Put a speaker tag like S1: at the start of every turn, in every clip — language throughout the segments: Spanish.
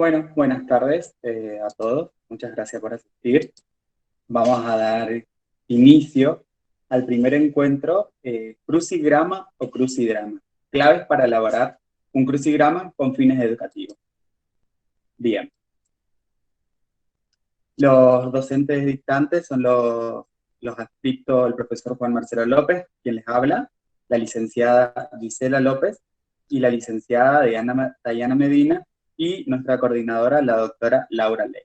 S1: Bueno, buenas tardes a todos. Muchas gracias por asistir. Vamos a dar inicio al primer encuentro, crucigrama o crucigrama. Claves para elaborar un crucigrama con fines educativos. Bien, los docentes dictantes son los adscritos, el profesor Juan Marcelo López, quien les habla, la licenciada Gisela López y la licenciada Dayana Medina y nuestra coordinadora, la doctora Laura Ley.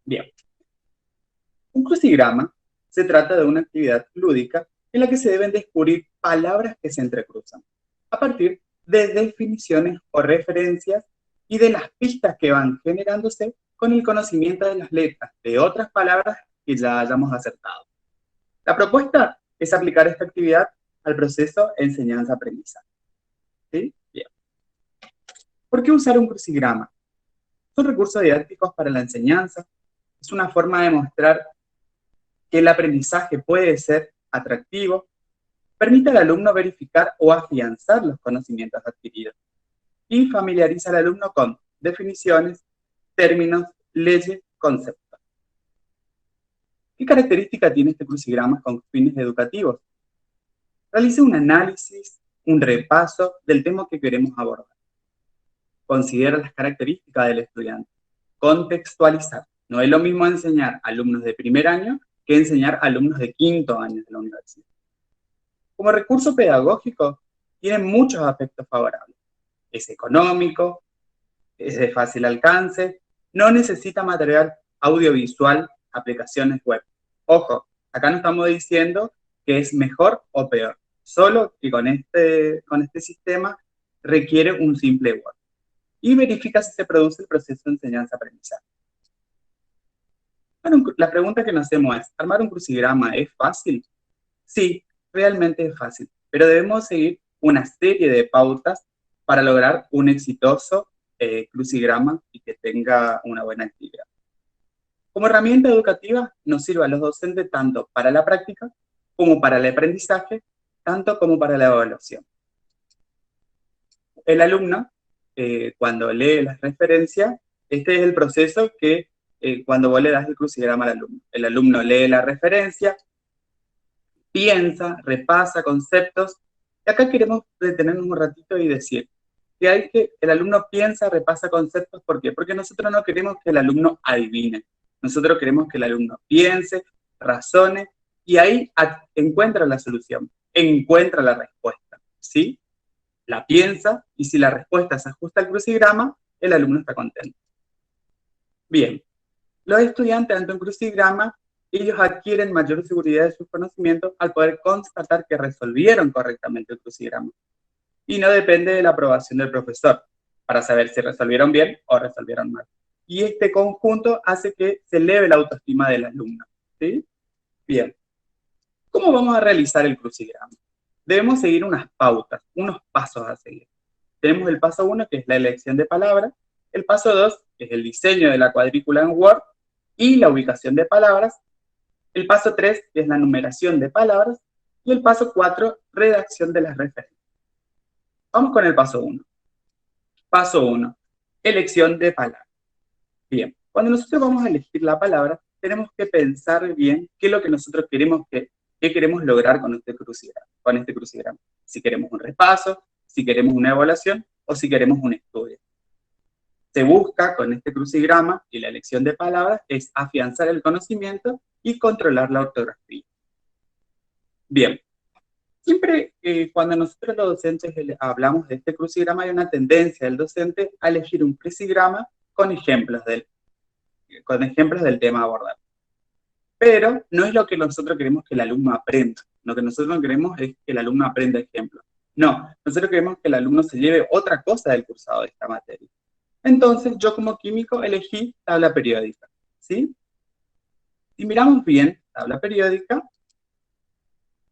S1: Bien. Un crucigrama se trata de una actividad lúdica en la que se deben descubrir palabras que se entrecruzan, a partir de definiciones o referencias y de las pistas que van generándose con el conocimiento de las letras de otras palabras que ya hayamos acertado. La propuesta es aplicar esta actividad al proceso enseñanza-aprendizaje. ¿Sí? Bien. ¿Por qué usar un crucigrama? Son recursos didácticos para la enseñanza, es una forma de mostrar que el aprendizaje puede ser atractivo, permite al alumno verificar o afianzar los conocimientos adquiridos y familiariza al alumno con definiciones, términos, leyes, conceptos. ¿Qué característica tiene este crucigrama con fines educativos? Realice un análisis, un repaso del tema que queremos abordar. Considera las características del estudiante. Contextualizar. No es lo mismo enseñar a alumnos de primer año que enseñar a alumnos de quinto año de la universidad. Como recurso pedagógico, tiene muchos aspectos favorables. Es económico, es de fácil alcance, no necesita material audiovisual, aplicaciones web. Ojo, acá no estamos diciendo que es mejor o peor, solo que con este sistema requiere un simple Word. Y verifica si se produce el proceso de enseñanza-aprendizaje. Bueno, la pregunta que nos hacemos es, ¿armar un crucigrama es fácil? Sí, realmente es fácil, pero debemos seguir una serie de pautas para lograr un exitoso crucigrama y que tenga una buena actividad. Como herramienta educativa nos sirve a los docentes tanto para la práctica como para el aprendizaje, tanto como para la evaluación. El alumno, cuando lee las referencias, este es el proceso que cuando vos le das el crucigrama al alumno. El alumno lee la referencia, piensa, repasa conceptos, y acá queremos detenernos un ratito y decir que el alumno piensa, repasa conceptos, ¿por qué? Porque nosotros no queremos que el alumno adivine, nosotros queremos que el alumno piense, razone, y ahí encuentra la solución, encuentra la respuesta, ¿sí? La piensa, y si la respuesta se ajusta al crucigrama, el alumno está contento. Bien, los estudiantes ante un crucigrama, ellos adquieren mayor seguridad de sus conocimientos al poder constatar que resolvieron correctamente el crucigrama. Y no depende de la aprobación del profesor para saber si resolvieron bien o resolvieron mal. Y este conjunto hace que se eleve la autoestima del alumno. ¿Sí? Bien. ¿Cómo vamos a realizar el crucigrama? Debemos seguir unas pautas, unos pasos a seguir. Tenemos el paso 1, que es la elección de palabras, el paso 2, que es el diseño de la cuadrícula en Word y la ubicación de palabras, el paso 3, que es la numeración de palabras, y el paso 4, redacción de las referencias. Vamos con el paso 1. Paso 1, elección de palabras. Bien, cuando nosotros vamos a elegir la palabra, tenemos que pensar bien qué es lo que nosotros queremos qué queremos lograr con este crucigrama. Si queremos un repaso, si queremos una evaluación o si queremos un estudio. Se busca con este crucigrama y la elección de palabras es afianzar el conocimiento y controlar la ortografía. Bien, siempre cuando nosotros los docentes hablamos de este crucigrama hay una tendencia del docente a elegir un crucigrama con ejemplos del tema a abordar. Pero no es lo que nosotros queremos que el alumno aprenda. Lo que nosotros queremos es que el alumno aprenda ejemplos. No, nosotros queremos que el alumno se lleve otra cosa del cursado de esta materia. Entonces, yo como químico elegí tabla periódica, ¿sí? Si miramos bien tabla periódica,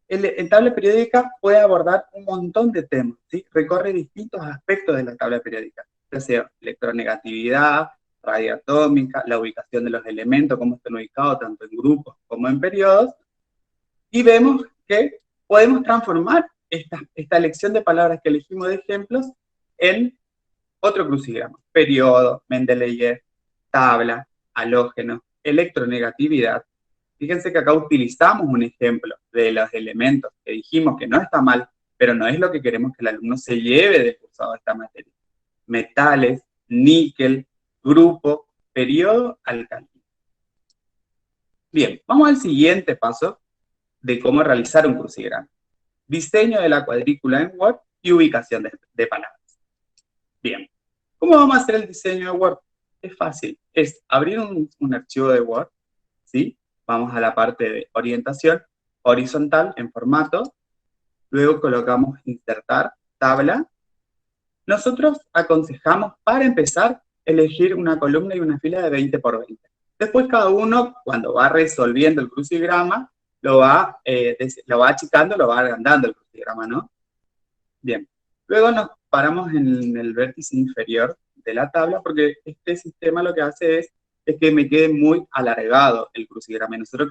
S1: en tabla periódica puede abordar un montón de temas, ¿sí? Recorre distintos aspectos de la tabla periódica, ya sea electronegatividad, radioatómica, la ubicación de los elementos, cómo están ubicados tanto en grupos como en periodos, y vemos que podemos transformar esta elección de palabras que elegimos de ejemplos en Otro crucigrama, periodo, Mendeleev, tabla, halógeno, electronegatividad. Fíjense que acá utilizamos un ejemplo de los elementos que dijimos que no está mal, pero no es lo que queremos que el alumno se lleve del cursado de esta materia. Metales, níquel, grupo, periodo, alcalino. Bien, vamos al siguiente paso de cómo realizar un crucigrama. Diseño de la cuadrícula en Word y ubicación de palabras. Bien, ¿cómo vamos a hacer el diseño de Word? Es fácil, es abrir un archivo de Word, ¿sí? Vamos a la parte de orientación, horizontal en formato, luego colocamos insertar, tabla. Nosotros aconsejamos, para empezar, elegir una columna y una fila de 20 por 20. Después cada uno, cuando va resolviendo el crucigrama, lo va achicando, lo va agrandando el crucigrama, ¿no? Bien. Luego nos paramos en el vértice inferior de la tabla, porque este sistema lo que hace es que me quede muy alargado el crucigrama. Y nosotros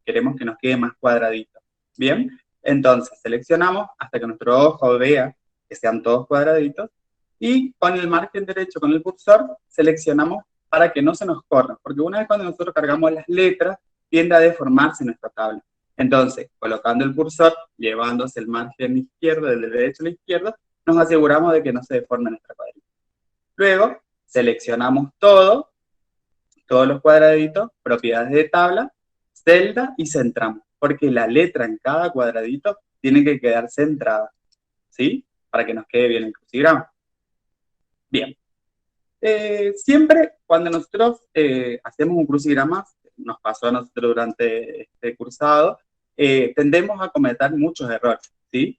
S1: queremos que nos quede más cuadradito. Bien, entonces seleccionamos hasta que nuestro ojo vea que sean todos cuadraditos. Y con el margen derecho, con el cursor, seleccionamos para que no se nos corra. Porque una vez cuando nosotros cargamos las letras, tiende a deformarse nuestra tabla. Entonces, colocando el cursor, llevándose el margen izquierdo, del derecho a la izquierda, nos aseguramos de que no se deforme nuestra cuadrícula. Luego, seleccionamos todos los cuadraditos, propiedades de tabla, celda y centramos, porque la letra en cada cuadradito tiene que quedar centrada, ¿sí? Para que nos quede bien el crucigrama. Bien. Siempre cuando nosotros hacemos un crucigrama, nos pasó a nosotros durante este cursado, tendemos a cometer muchos errores, ¿sí?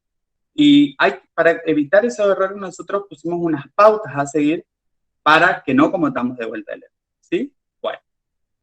S1: Y para evitar esos errores nosotros pusimos unas pautas a seguir para que no cometamos de vuelta el error, ¿sí? Bueno,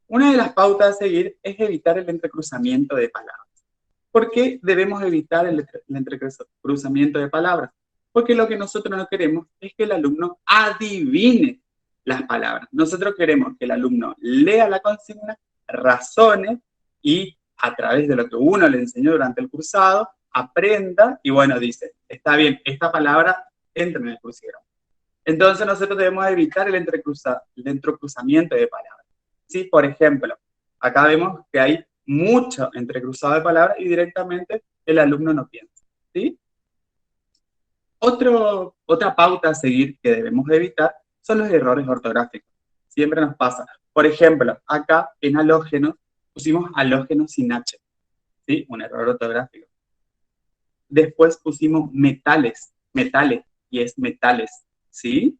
S1: una de las pautas a seguir es evitar el entrecruzamiento de palabras. ¿Por qué debemos evitar el entrecruzamiento de palabras? Porque lo que nosotros no queremos es que el alumno adivine las palabras. Nosotros queremos que el alumno lea la consigna, razone y a través de lo que uno le enseñó durante el cursado, aprenda y bueno, dice, está bien, esta palabra entra en el crucigrama. Entonces nosotros debemos evitar el entrecruzamiento de palabras. ¿Sí? Por ejemplo, acá vemos que hay mucho entrecruzado de palabras y directamente el alumno no piensa. ¿Sí? Otra pauta a seguir que debemos evitar son los errores ortográficos. Siempre nos pasa. Por ejemplo, acá en halógenos pusimos halógenos sin H. ¿Sí? Un error ortográfico. Después pusimos metales, y es metales. ¿Sí?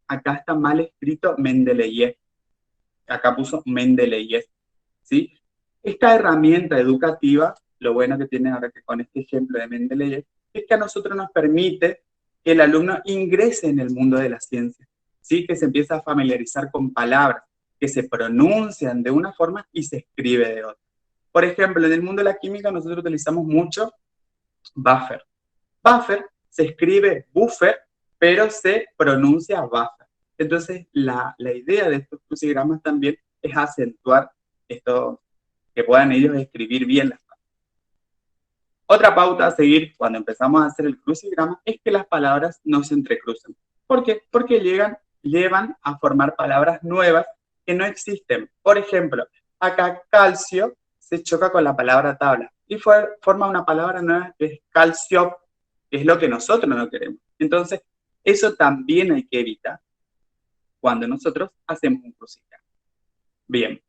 S1: Acá está mal escrito Mendeleev. Acá puso Mendeleev. ¿Sí? Esta herramienta educativa, lo bueno que tiene ahora que con este ejemplo de Mendeleev, es que a nosotros nos permite que el alumno ingrese en el mundo de la ciencia, ¿sí? Que se empieza a familiarizar con palabras que se pronuncian de una forma y se escribe de otra. Por ejemplo, en el mundo de la química nosotros utilizamos mucho buffer. Buffer se escribe buffer, pero se pronuncia buffer. Entonces, la idea de estos crucigramas también es acentuar esto, que puedan ellos escribir bien las palabras. Otra pauta a seguir cuando empezamos a hacer el crucigrama es que las palabras no se entrecruzan. ¿Por qué? Porque llevan a formar palabras nuevas que no existen. Por ejemplo, acá calcio se choca con la palabra tabla y forma una palabra nueva que es calcio, que es lo que nosotros no queremos. Entonces, eso también hay que evitar cuando nosotros hacemos un crucigrama. Bien,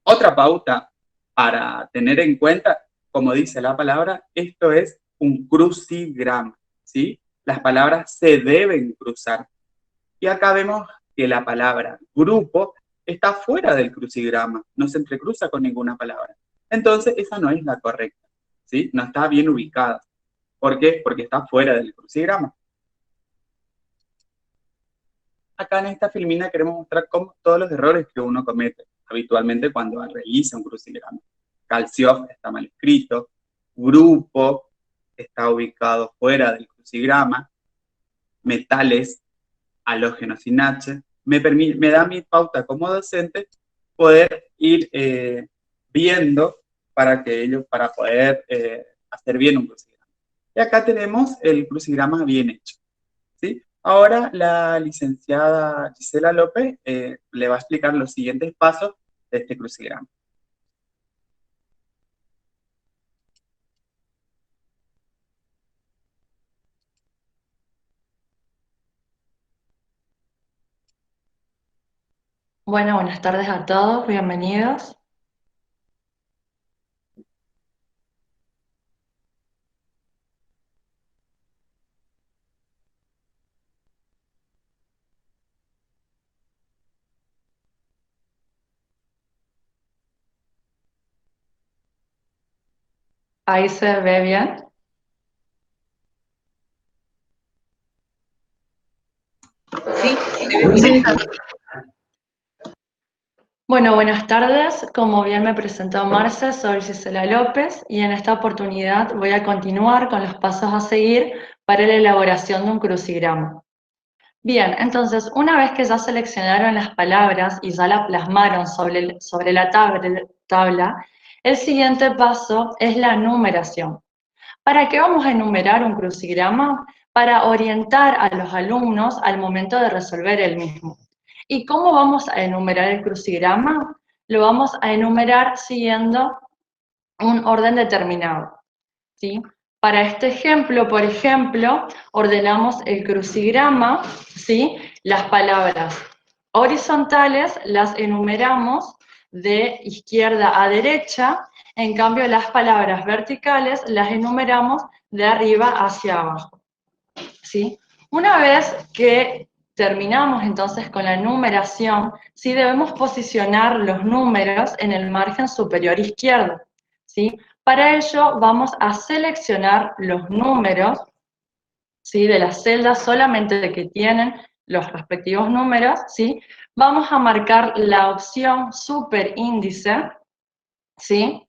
S1: otra pauta para tener en cuenta, como dice la palabra, esto es un crucigrama, ¿sí? Las palabras se deben cruzar. Y acá vemos que la palabra grupo está fuera del crucigrama, no se entrecruza con ninguna palabra. Entonces, esa no es la correcta, ¿sí? No está bien ubicada. ¿Por qué? Porque está fuera del crucigrama. Acá en esta filmina queremos mostrar todos los errores que uno comete habitualmente cuando realiza un crucigrama. Calcio está mal escrito, grupo está ubicado fuera del crucigrama, metales, halógenos sin H, me da mi pauta como docente poder ir viendo para poder hacer bien un crucigrama. Y acá tenemos el crucigrama bien hecho, ¿sí? Ahora la licenciada Gisela López le va a explicar los siguientes pasos de este crucigrama.
S2: Bueno, buenas tardes a todos, bienvenidos. Ahí se ve bien.
S3: Sí, se ve bien.
S2: Bueno, buenas tardes. Como bien me presentó Marce, soy Gisela López y en esta oportunidad voy a continuar con los pasos a seguir para la elaboración de un crucigrama. Bien, entonces, una vez que ya seleccionaron las palabras y ya la plasmaron sobre la tabla, el siguiente paso es la numeración. ¿Para qué vamos a enumerar un crucigrama? Para orientar a los alumnos al momento de resolver el mismo. ¿Y cómo vamos a enumerar el crucigrama? Lo vamos a enumerar siguiendo un orden determinado, ¿sí? Para este ejemplo, por ejemplo, ordenamos el crucigrama, ¿sí? Las palabras horizontales las enumeramos de izquierda a derecha, en cambio las palabras verticales las enumeramos de arriba hacia abajo, ¿sí? Una vez que terminamos entonces con la numeración, sí debemos posicionar los números en el margen superior izquierdo, ¿sí? Para ello vamos a seleccionar los números, ¿sí? De las celdas solamente que tienen los respectivos números, ¿sí? Vamos a marcar la opción superíndice, ¿sí?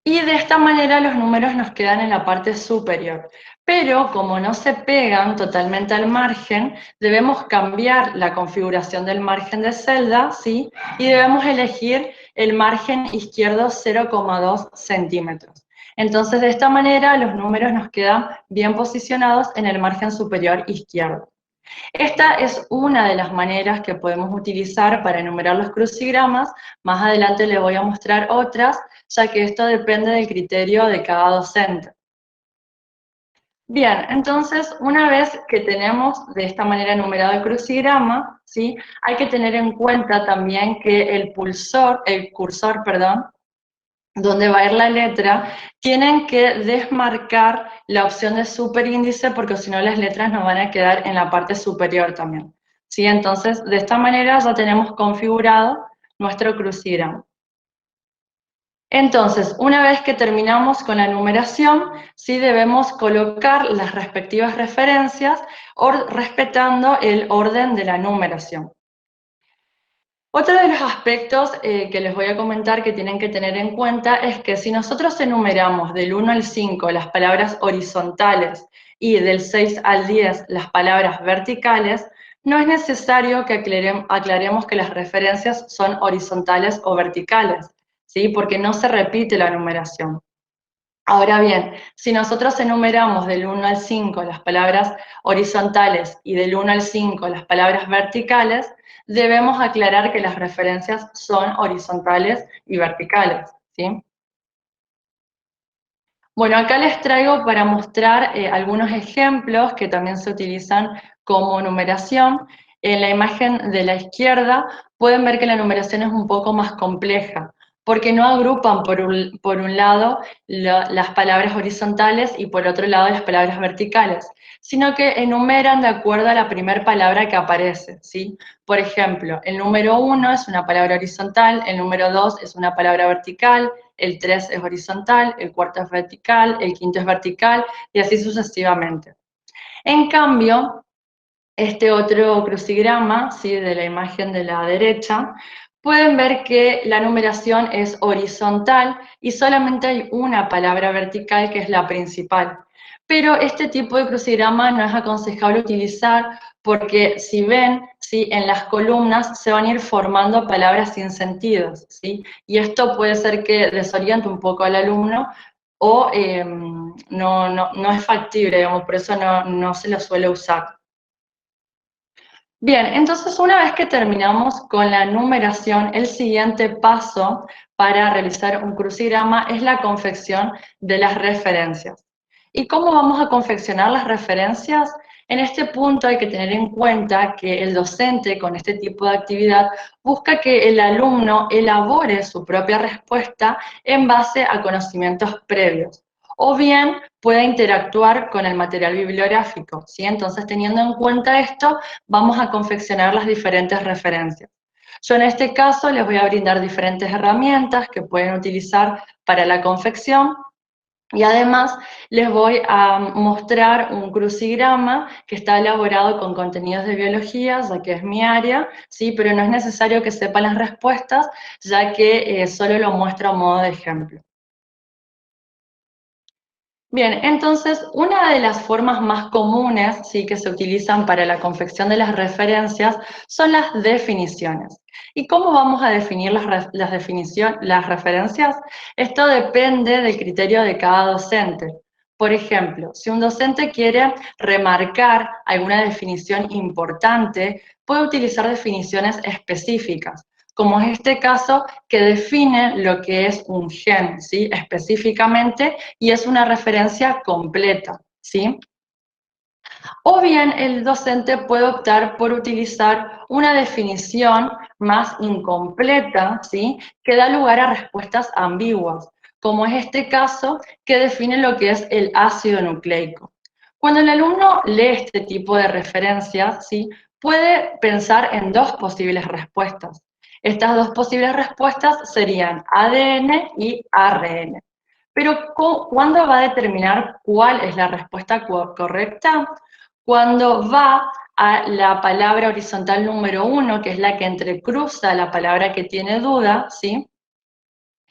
S2: Y de esta manera los números nos quedan en la parte superior. Pero como no se pegan totalmente al margen, debemos cambiar la configuración del margen de celda, ¿sí? Y debemos elegir el margen izquierdo 0,2 centímetros. Entonces, de esta manera, los números nos quedan bien posicionados en el margen superior izquierdo. Esta es una de las maneras que podemos utilizar para enumerar los crucigramas. Más adelante les voy a mostrar otras, ya que esto depende del criterio de cada docente. Bien, entonces, una vez que tenemos de esta manera enumerado el crucigrama, ¿sí? Hay que tener en cuenta también que el cursor, perdón, donde va a ir la letra, tienen que desmarcar la opción de superíndice porque si no las letras nos van a quedar en la parte superior también, ¿sí? Entonces, de esta manera ya tenemos configurado nuestro crucigrama. Entonces, una vez que terminamos con la numeración, sí debemos colocar las respectivas referencias respetando el orden de la numeración. Otro de los aspectos que les voy a comentar que tienen que tener en cuenta es que si nosotros enumeramos del 1 al 5 las palabras horizontales y del 6 al 10 las palabras verticales, no es necesario que aclaremos que las referencias son horizontales o verticales, ¿sí? Porque no se repite la numeración. Ahora bien, si nosotros enumeramos del 1 al 5 las palabras horizontales y del 1 al 5 las palabras verticales, debemos aclarar que las referencias son horizontales y verticales, ¿sí? Bueno, acá les traigo para mostrar algunos ejemplos que también se utilizan como numeración. En la imagen de la izquierda pueden ver que la numeración es un poco más compleja, porque no agrupan por un lado las palabras horizontales y por otro lado las palabras verticales, sino que enumeran de acuerdo a la primera palabra que aparece, ¿sí? Por ejemplo, el número 1 es una palabra horizontal, el número 2 es una palabra vertical, el 3 es horizontal, el cuarto es vertical, el quinto es vertical, y así sucesivamente. En cambio, este otro crucigrama, ¿sí? De la imagen de la derecha, pueden ver que la numeración es horizontal y solamente hay una palabra vertical que es la principal. Pero este tipo de crucigrama no es aconsejable utilizar porque si ven, ¿sí? En las columnas se van a ir formando palabras sin sentidos, ¿sí? Y esto puede ser que desoriente un poco al alumno o no es factible, digamos, por eso no se lo suele usar. Bien, entonces una vez que terminamos con la numeración, el siguiente paso para realizar un crucigrama es la confección de las referencias. ¿Y cómo vamos a confeccionar las referencias? En este punto hay que tener en cuenta que el docente con este tipo de actividad busca que el alumno elabore su propia respuesta en base a conocimientos previos, o bien pueda interactuar con el material bibliográfico, ¿sí? Entonces, teniendo en cuenta esto, vamos a confeccionar las diferentes referencias. Yo en este caso les voy a brindar diferentes herramientas que pueden utilizar para la confección y además les voy a mostrar un crucigrama que está elaborado con contenidos de biología, ya que es mi área, ¿sí? Pero no es necesario que sepan las respuestas, ya que solo lo muestro a modo de ejemplo. Bien, entonces una de las formas más comunes, ¿sí?, que se utilizan para la confección de las referencias son las definiciones. ¿Y cómo vamos a definir las referencias? Esto depende del criterio de cada docente. Por ejemplo, si un docente quiere remarcar alguna definición importante, puede utilizar definiciones específicas, como es este caso, que define lo que es un gen, ¿sí?, específicamente, y es una referencia completa, ¿sí? O bien el docente puede optar por utilizar una definición más incompleta, ¿sí?, que da lugar a respuestas ambiguas, como es este caso, que define lo que es el ácido nucleico. Cuando el alumno lee este tipo de referencias, ¿sí?, puede pensar en dos posibles respuestas. Estas dos posibles respuestas serían ADN y ARN. Pero ¿cuándo va a determinar cuál es la respuesta correcta? Cuando va a la palabra horizontal número 1, que es la que entrecruza la palabra que tiene duda, ¿sí?,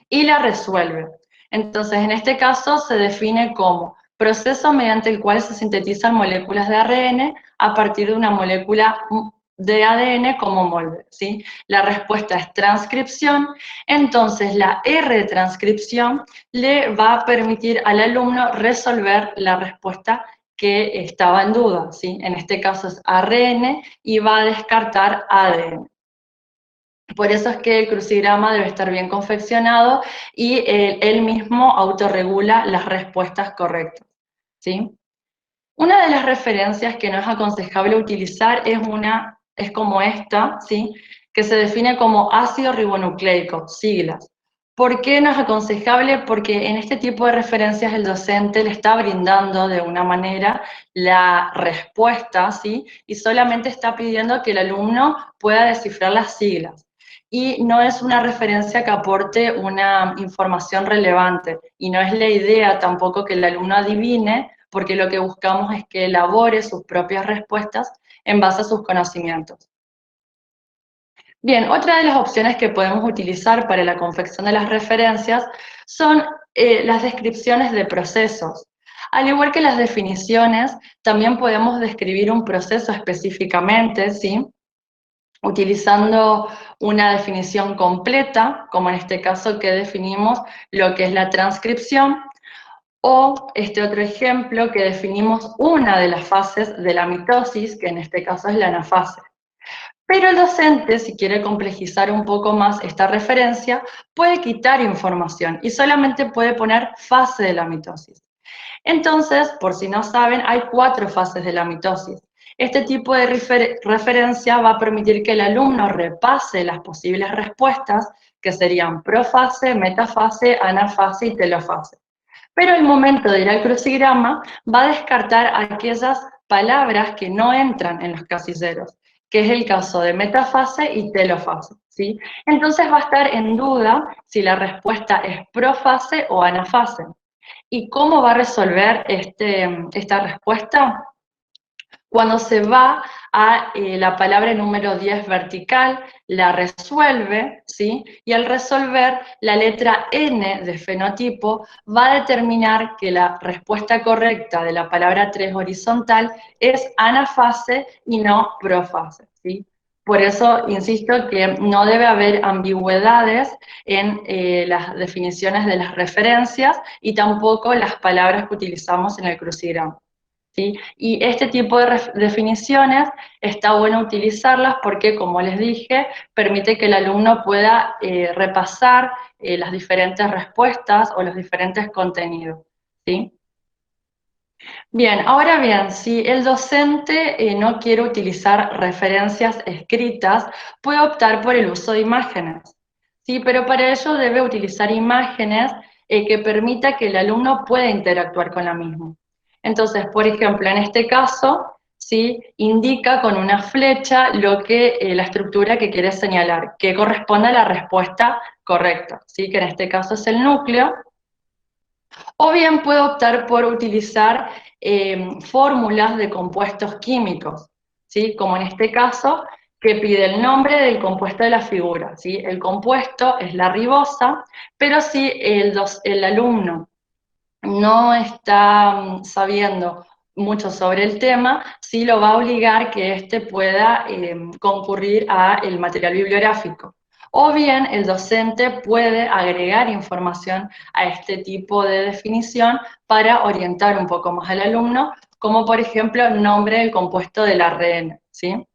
S2: y la resuelve. Entonces, en este caso se define como proceso mediante el cual se sintetizan moléculas de ARN a partir de una molécula de ADN como molde, ¿sí? La respuesta es transcripción, entonces la R de transcripción le va a permitir al alumno resolver la respuesta que estaba en duda, ¿sí? En este caso es ARN y va a descartar ADN. Por eso es que el crucigrama debe estar bien confeccionado y él mismo autorregula las respuestas correctas, ¿sí? Una de las referencias que no es aconsejable utilizar es como esta, ¿sí?, que se define como ácido ribonucleico, siglas. ¿Por qué no es aconsejable? Porque en este tipo de referencias el docente le está brindando de una manera la respuesta, ¿sí?, y solamente está pidiendo que el alumno pueda descifrar las siglas. Y no es una referencia que aporte una información relevante, y no es la idea tampoco que el alumno adivine, porque lo que buscamos es que elabore sus propias respuestas en base a sus conocimientos. Bien, otra de las opciones que podemos utilizar para la confección de las referencias son las descripciones de procesos. Al igual que las definiciones, también podemos describir un proceso específicamente, ¿sí?, utilizando una definición completa, como en este caso que definimos lo que es la transcripción, o este otro ejemplo que definimos una de las fases de la mitosis, que en este caso es la anafase. Pero el docente, si quiere complejizar un poco más esta referencia, puede quitar información y solamente puede poner fase de la mitosis. Entonces, por si no saben, hay 4 fases de la mitosis. Este tipo de referencia va a permitir que el alumno repase las posibles respuestas, que serían profase, metafase, anafase y telofase. Pero al momento de ir al crucigrama va a descartar aquellas palabras que no entran en los casilleros, que es el caso de metafase y telofase, ¿sí? Entonces va a estar en duda si la respuesta es profase o anafase. ¿Y cómo va a resolver esta respuesta? Cuando se va a la palabra número 10 vertical, la resuelve, ¿sí? Y al resolver, la letra N de fenotipo va a determinar que la respuesta correcta de la palabra 3 horizontal es anafase y no profase, ¿sí? Por eso insisto que no debe haber ambigüedades en las definiciones de las referencias y tampoco las palabras que utilizamos en el crucigrama. ¿sí? Y este tipo de definiciones está bueno utilizarlas porque, como les dije, permite que el alumno pueda repasar las diferentes respuestas o los diferentes contenidos, ¿sí? Bien, ahora bien, si el docente no quiere utilizar referencias escritas, puede optar por el uso de imágenes, ¿sí? Pero para ello debe utilizar imágenes que permita que el alumno pueda interactuar con la misma. Entonces, por ejemplo, en este caso, ¿sí? Indica con una flecha la estructura que quiere señalar, que corresponde a la respuesta correcta, ¿sí? Que en este caso es el núcleo. O bien puede optar por utilizar fórmulas de compuestos químicos, ¿sí? Como en este caso, que pide el nombre del compuesto de la figura, ¿sí? El compuesto es la ribosa, pero si el alumno no está sabiendo mucho sobre el tema, sí lo va a obligar que éste pueda concurrir al material bibliográfico. O bien el docente puede agregar información a este tipo de definición para orientar un poco más al alumno, como por ejemplo el nombre del compuesto del ARN, ¿sí?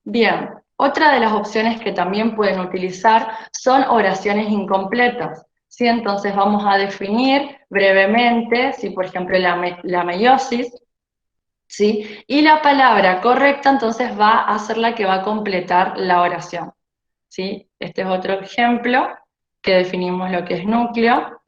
S2: Bien, otra de las opciones que también pueden utilizar son oraciones incompletas, ¿sí? Entonces vamos a definir brevemente, si por ejemplo la meiosis, ¿sí? Y la palabra correcta entonces va a ser la que va a completar la oración, ¿sí? Este es otro ejemplo que definimos lo que es núcleo.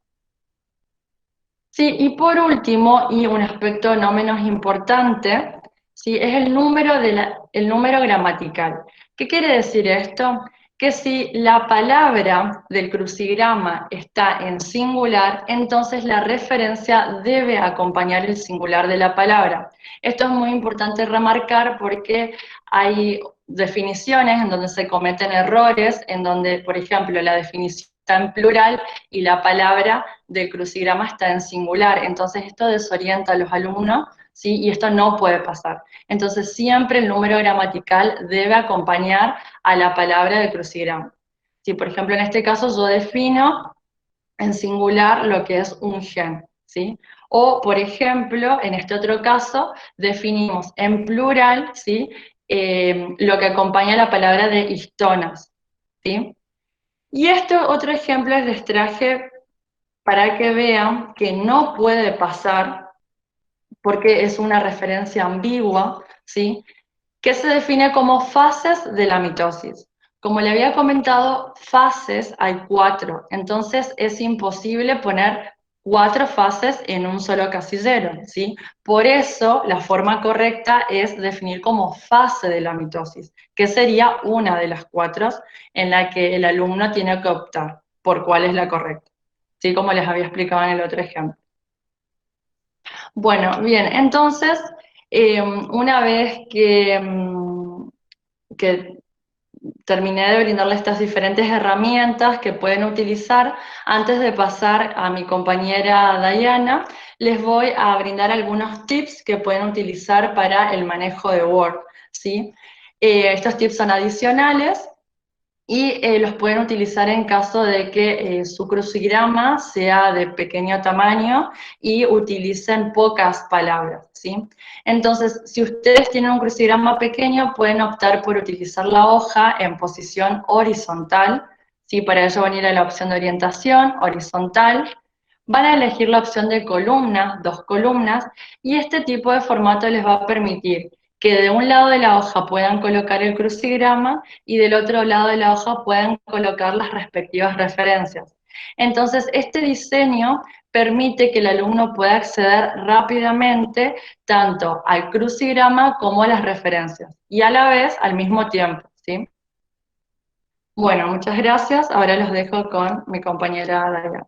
S2: Sí, y por último, y un aspecto no menos importante, ¿sí? Es el número gramatical. ¿Qué quiere decir esto? Que si la palabra del crucigrama está en singular, entonces la referencia debe acompañar el singular de la palabra. Esto es muy importante remarcar porque hay definiciones en donde se cometen errores, en donde, por ejemplo, la definición está en plural y la palabra del crucigrama está en singular. Entonces esto desorienta a los alumnos, ¿sí? Y esto no puede pasar. Entonces siempre el número gramatical debe acompañar a la palabra del crucigrama. Si por ejemplo en este caso yo defino en singular lo que es un gen, ¿sí? O por ejemplo en este otro caso definimos en plural, ¿sí? Lo que acompaña la palabra de histonas, ¿sí? Y este otro ejemplo les traje para que vean que no puede pasar, porque es una referencia ambigua, ¿sí? Que se define como fases de la mitosis. Como le había comentado, fases hay 4, entonces es imposible poner 4 fases en un solo casillero, ¿sí? Por eso la forma correcta es definir como fase de la mitosis, que sería una de las 4 en la que el alumno tiene que optar por cuál es la correcta, ¿sí? Como les había explicado en el otro ejemplo. Bueno, bien, entonces, una vez que terminé de brindarle estas diferentes herramientas que pueden utilizar, antes de pasar a mi compañera Diana, les voy a brindar algunos tips que pueden utilizar para el manejo de Word, ¿sí? Estos tips son adicionales y los pueden utilizar en caso de que su crucigrama sea de pequeño tamaño y utilicen pocas palabras, ¿sí? Entonces, si ustedes tienen un crucigrama pequeño, pueden optar por utilizar la hoja en posición horizontal, ¿sí? Para ello van a ir a la opción de orientación, horizontal, van a elegir la opción de columnas, 2 columnas, y este tipo de formato les va a permitir que de un lado de la hoja puedan colocar el crucigrama y del otro lado de la hoja puedan colocar las respectivas referencias. Entonces, este diseño permite que el alumno pueda acceder rápidamente tanto al crucigrama como a las referencias, y a la vez al mismo tiempo, ¿sí? Bueno, muchas gracias. Ahora los dejo con mi compañera Daria.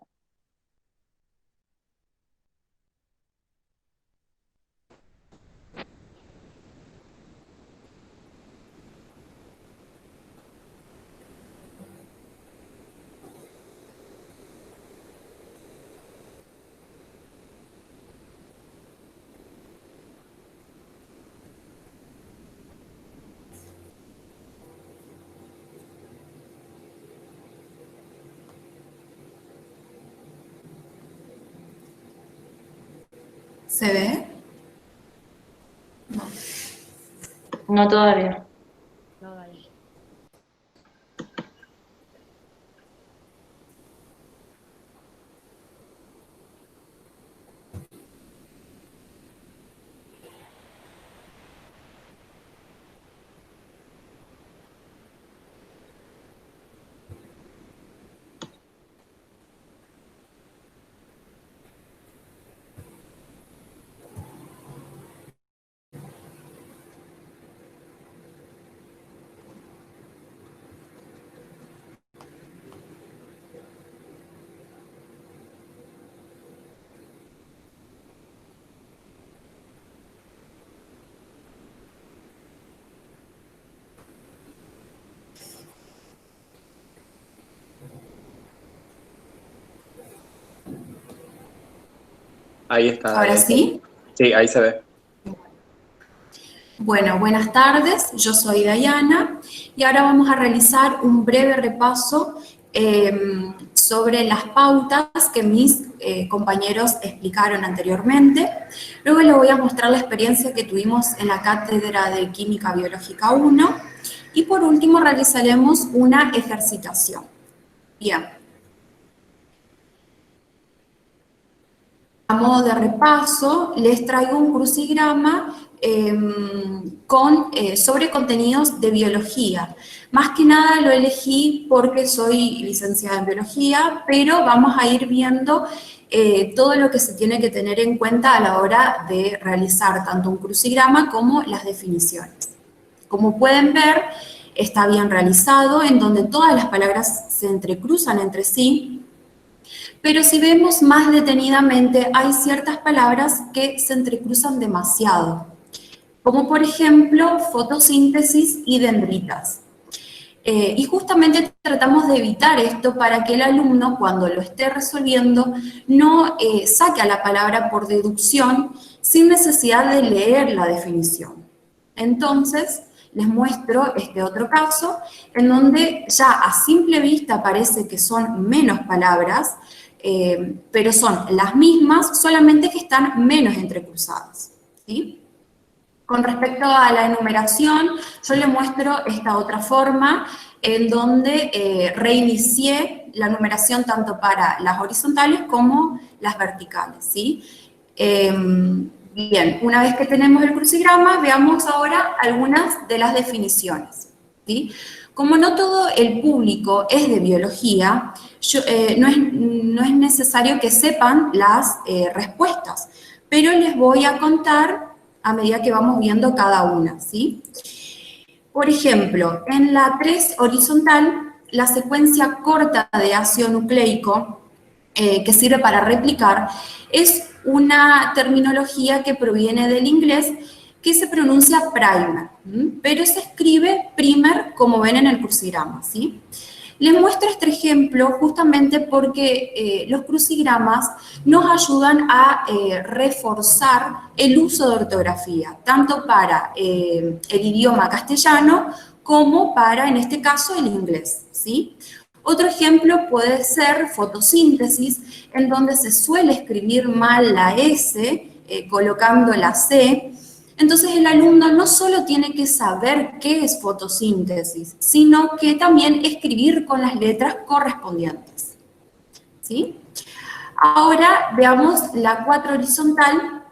S4: ¿Se ve?
S2: No todavía.
S1: Ahí está.
S4: ¿Ahora sí?
S1: Sí, ahí se ve.
S4: Bueno, buenas tardes, yo soy Dayana y ahora vamos a realizar un breve repaso sobre las pautas que mis compañeros explicaron anteriormente. Luego les voy a mostrar la experiencia que tuvimos en la cátedra de Química Biológica 1 y por último realizaremos una ejercitación. Bien. A modo de repaso, les traigo un crucigrama sobre contenidos de biología. Más que nada lo elegí porque soy licenciada en biología, pero vamos a ir viendo todo lo que se tiene que tener en cuenta a la hora de realizar tanto un crucigrama como las definiciones. Como pueden ver, está bien realizado, en donde todas las palabras se entrecruzan entre sí. Pero si vemos más detenidamente, hay ciertas palabras que se entrecruzan demasiado, como por ejemplo fotosíntesis y dendritas. Y justamente tratamos de evitar esto para que el alumno, cuando lo esté resolviendo, no saque a la palabra por deducción sin necesidad de leer la definición. Entonces, les muestro este otro caso, en donde ya a simple vista parece que son menos palabras, pero son las mismas, solamente que están menos entrecruzadas, ¿sí? Con respecto a la enumeración, yo le muestro esta otra forma, en donde reinicié la numeración tanto para las horizontales como las verticales, ¿sí? Bien, una vez que tenemos el crucigrama, veamos ahora algunas de las definiciones, ¿sí? Como no todo el público es de biología, no es necesario que sepan las respuestas, pero les voy a contar a medida que vamos viendo cada una, ¿sí? Por ejemplo, en la 3 horizontal, la secuencia corta de ácido nucleico, que sirve para replicar, es una terminología que proviene del inglés que se pronuncia primer, pero se escribe primer como ven en el crucigrama, ¿sí? Les muestro este ejemplo justamente porque los crucigramas nos ayudan a reforzar el uso de ortografía, tanto para el idioma castellano como para, en este caso, el inglés, ¿sí? Otro ejemplo puede ser fotosíntesis, en donde se suele escribir mal la S, colocando la C. Entonces el alumno no solo tiene que saber qué es fotosíntesis, sino que también escribir con las letras correspondientes, ¿sí? Ahora veamos la 4 horizontal,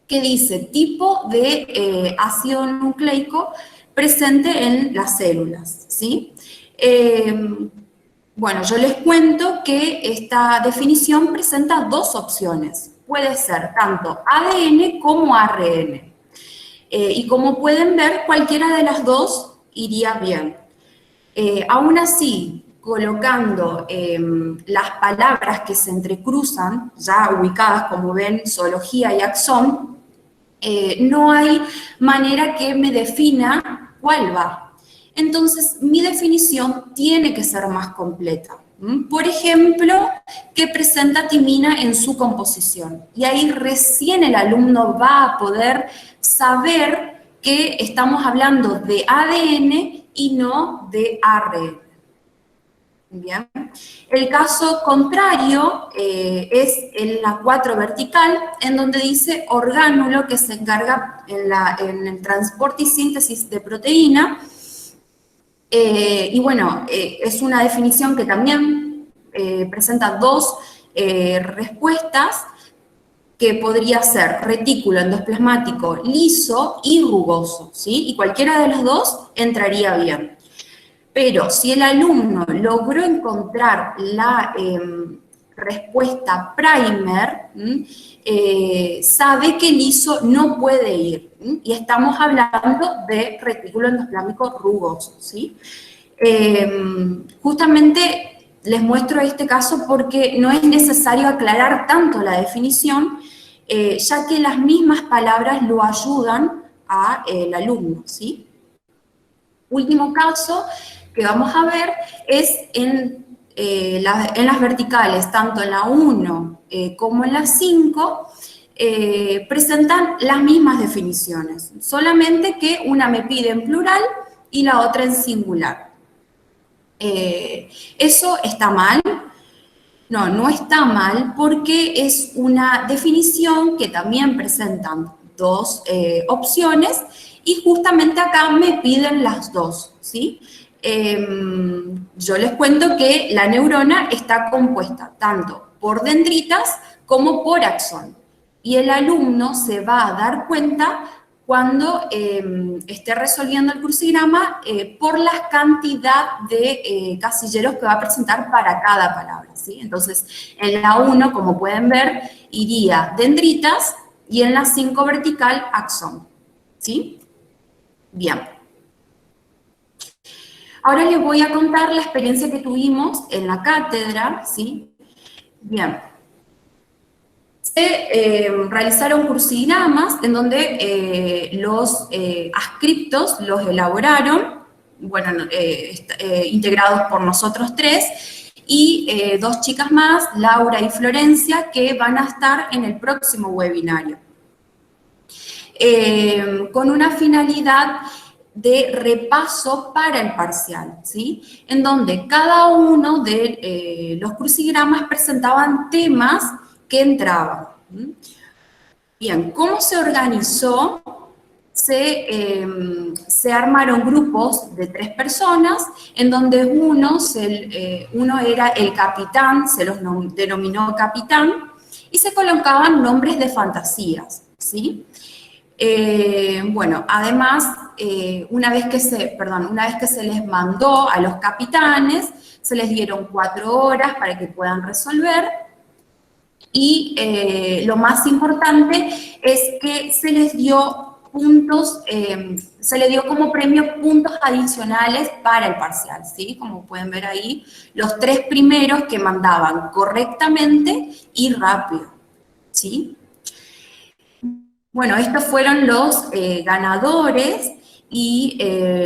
S4: que dice tipo de ácido nucleico presente en las células, ¿sí? Bueno, yo les cuento que esta definición presenta dos opciones. Puede ser tanto ADN como ARN. Y como pueden ver, cualquiera de las dos iría bien. Aún así, colocando las palabras que se entrecruzan, ya ubicadas como ven, zoología y axón, no hay manera que me defina cuál va. Entonces, mi definición tiene que ser más completa. Por ejemplo, que presenta timina en su composición. Y ahí recién el alumno va a poder saber que estamos hablando de ADN y no de ARN. Bien. El caso contrario es en la 4 vertical, en donde dice orgánulo que se encarga en el transporte y síntesis de proteína. Y bueno, es una definición que también presenta dos respuestas, que podría ser retículo endoplasmático liso y rugoso, ¿sí? Y cualquiera de los dos entraría bien. Pero si el alumno logró encontrar la respuesta primer, sabe que liso no puede ir, y estamos hablando de retículo endoplasmático rugoso, ¿sí? Justamente les muestro este caso porque no es necesario aclarar tanto la definición, ya que las mismas palabras lo ayudan al alumno, ¿sí? Último caso que vamos a ver es en las verticales, tanto en la 1 como en la 5, presentan las mismas definiciones, solamente que una me pide en plural y la otra en singular. ¿Eso está mal? No, no está mal, porque es una definición que también presentan dos opciones, y justamente acá me piden las dos, ¿sí? Yo les cuento que la neurona está compuesta tanto por dendritas como por axón, y el alumno se va a dar cuenta cuando esté resolviendo el crucigrama por la cantidad de casilleros que va a presentar para cada palabra, ¿sí? Entonces, en la 1, como pueden ver, iría dendritas, y en la 5 vertical, axón, ¿sí? Bien. Ahora les voy a contar la experiencia que tuvimos en la cátedra, ¿sí? Bien. Se realizaron crucigramas en donde los adscriptos los elaboraron, bueno, integrados por nosotros tres, y dos chicas más, Laura y Florencia, que van a estar en el próximo webinario. Con una finalidad de repaso para el parcial, ¿sí? En donde cada uno de los crucigramas presentaban temas que entraban. Bien, ¿cómo se organizó? Se armaron grupos de 3 personas, en donde uno era el capitán, se los denominó capitán, y se colocaban nombres de fantasías, ¿sí? Bueno, además, una vez que se les mandó a los capitanes, se les dieron 4 horas para que puedan resolver, y lo más importante es que se les dio puntos, se le dio como premio puntos adicionales para el parcial, ¿sí? Como pueden ver ahí, los 3 primeros que mandaban correctamente y rápido, ¿sí? Bueno, estos fueron los ganadores, y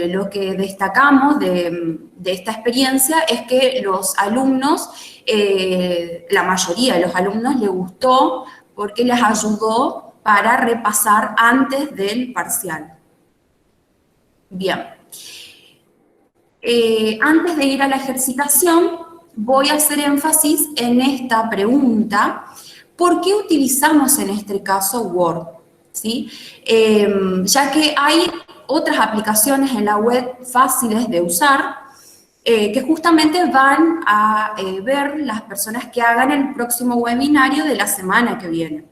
S4: lo que destacamos de esta experiencia es que los alumnos, la mayoría de los alumnos les gustó porque les ayudó para repasar antes del parcial. Bien. Antes de ir a la ejercitación, voy a hacer énfasis en esta pregunta: ¿por qué utilizamos en este caso Word? ¿Sí? Ya que hay otras aplicaciones en la web fáciles de usar, que justamente van a ver las personas que hagan el próximo webinario de la semana que viene.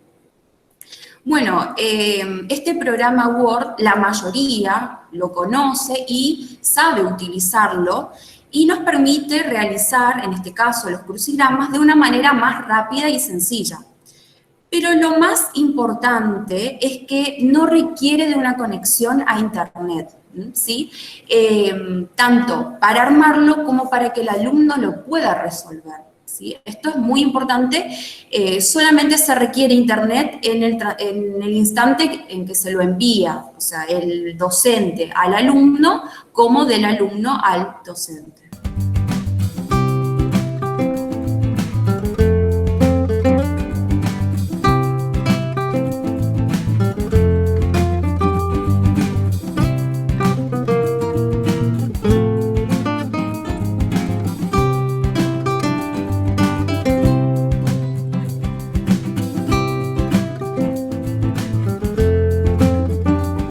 S4: Bueno, este programa Word, la mayoría lo conoce y sabe utilizarlo, y nos permite realizar, en este caso, los crucigramas de una manera más rápida y sencilla. Pero lo más importante es que no requiere de una conexión a Internet, ¿sí? Tanto para armarlo como para que el alumno lo pueda resolver, ¿sí? Esto es muy importante. Solamente se requiere Internet en el instante en que se lo envía, o sea, el docente al alumno como del alumno al docente.